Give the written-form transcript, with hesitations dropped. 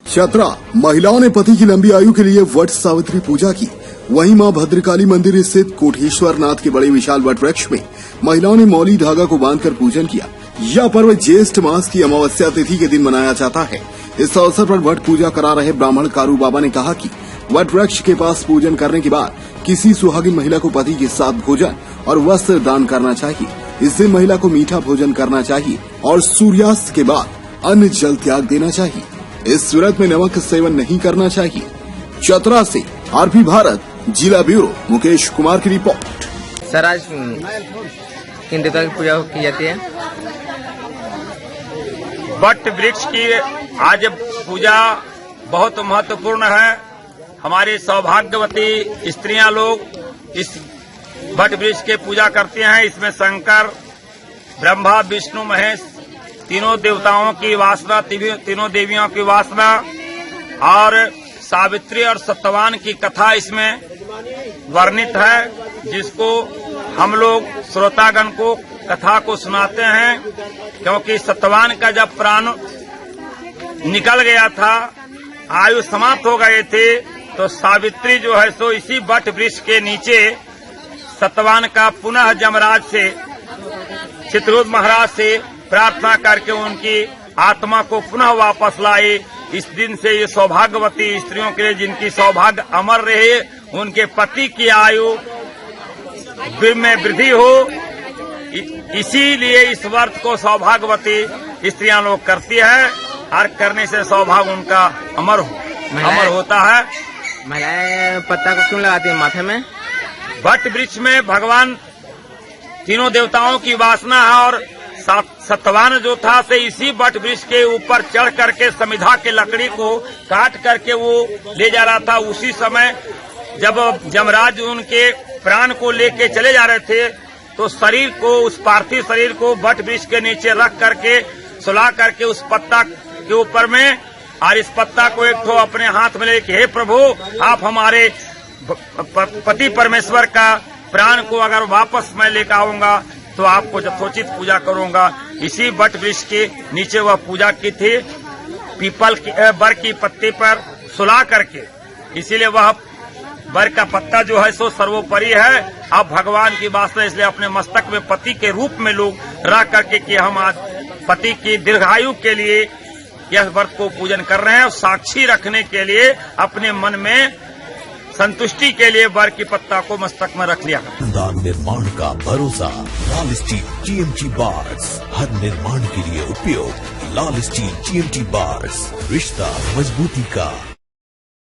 चतरा महिलाओं ने पति की लंबी आयु के लिए वट सावित्री पूजा की। वहीं मां भद्रकाली मंदिर स्थित कोटेश्वर नाथ के बड़े विशाल वट वृक्ष में महिलाओं ने मौली धागा को बांधकर पूजन किया। यह पर्व ज्येष्ठ मास की अमावस्या तिथि के दिन मनाया जाता है। इस अवसर पर वट पूजा करा रहे ब्राह्मण कारू बाबा ने कहा कि वट वृक्ष के पास पूजन करने के बाद किसी सुहागिन महिला को पति के साथ भोजन और वस्त्र दान करना चाहिए। इस दिन महिला को मीठा भोजन करना चाहिए और सूर्यास्त के बाद अन्न जल त्याग देना चाहिए। इस व्रत में नमक सेवन नहीं करना चाहिए। चतरा से आरपी भारत जिला ब्यूरो मुकेश कुमार की रिपोर्ट। सर, आज किन देवता की पूजा की जाती है? वट वृक्ष की आज पूजा बहुत महत्वपूर्ण है। हमारी सौभाग्यवती स्त्रियां लोग इस वट वृक्ष के पूजा करती हैं। इसमें शंकर, ब्रह्मा, विष्णु, महेश तीनों देवताओं की वासना, तीनों देवियों की वासना और सावित्री और सत्यवान की कथा इसमें वर्णित है, जिसको हम लोग श्रोतागण को कथा को सुनाते हैं। क्योंकि सत्यवान का जब प्राण निकल गया था, आयु समाप्त हो गए थे, तो सावित्री जो है सो इसी वट वृक्ष के नीचे सत्यवान का पुनः यमराज से, चित्रगुप्त महाराज से प्रार्थना करके उनकी आत्मा को पुनः वापस लाए। इस दिन से ये सौभाग्यवती स्त्रियों के लिए, जिनकी सौभाग्य अमर रहे, उनके पति की आयु में वृद्धि हो, इसीलिए इस व्रत को सौभाग्यवती स्त्रियां लोग करती है और करने से सौभाग्य उनका अमर होता है। महिलाएं पत्ता को क्यों लगाती है माथे में? वट वृक्ष में भगवान तीनों देवताओं की वासना है और सत्यवान जो था से इसी वट वृक्ष के ऊपर चढ़ करके समिधा के लकड़ी को काट करके वो ले जा रहा था। उसी समय जब यमराज उनके प्राण को लेके चले जा रहे थे, तो शरीर को, उस पार्थिव शरीर को वट वृक्ष के नीचे रख करके सुला करके उस पत्ता के ऊपर में, और इस पत्ता को एक ठो अपने हाथ में लेके, हे प्रभु, आप हमारे पति परमेश्वर का प्राण को अगर वापस मैं लेकर आऊंगा तो आपको यथोचित पूजा करूंगा। इसी वट वृक्ष के नीचे वह पूजा की थी, पीपल की बर की पत्ती पर सुला करके। इसीलिए वह बर का पत्ता जो है सो सर्वोपरि है। अब भगवान की वासना, इसलिए अपने मस्तक में पति के रूप में लोग रख करके कि हम आज पति की दीर्घायु के लिए यह व्रत को पूजन कर रहे हैं और साक्षी रखने के लिए, अपने मन में संतुष्टि के लिए बर की पत्ता को मस्तक में रख लिया। निर्माण का भरोसा लाल स्टील TMT बार्स, हर निर्माण के लिए उपयोग। लाल स्टील TMT बार्स, रिश्ता मजबूती का।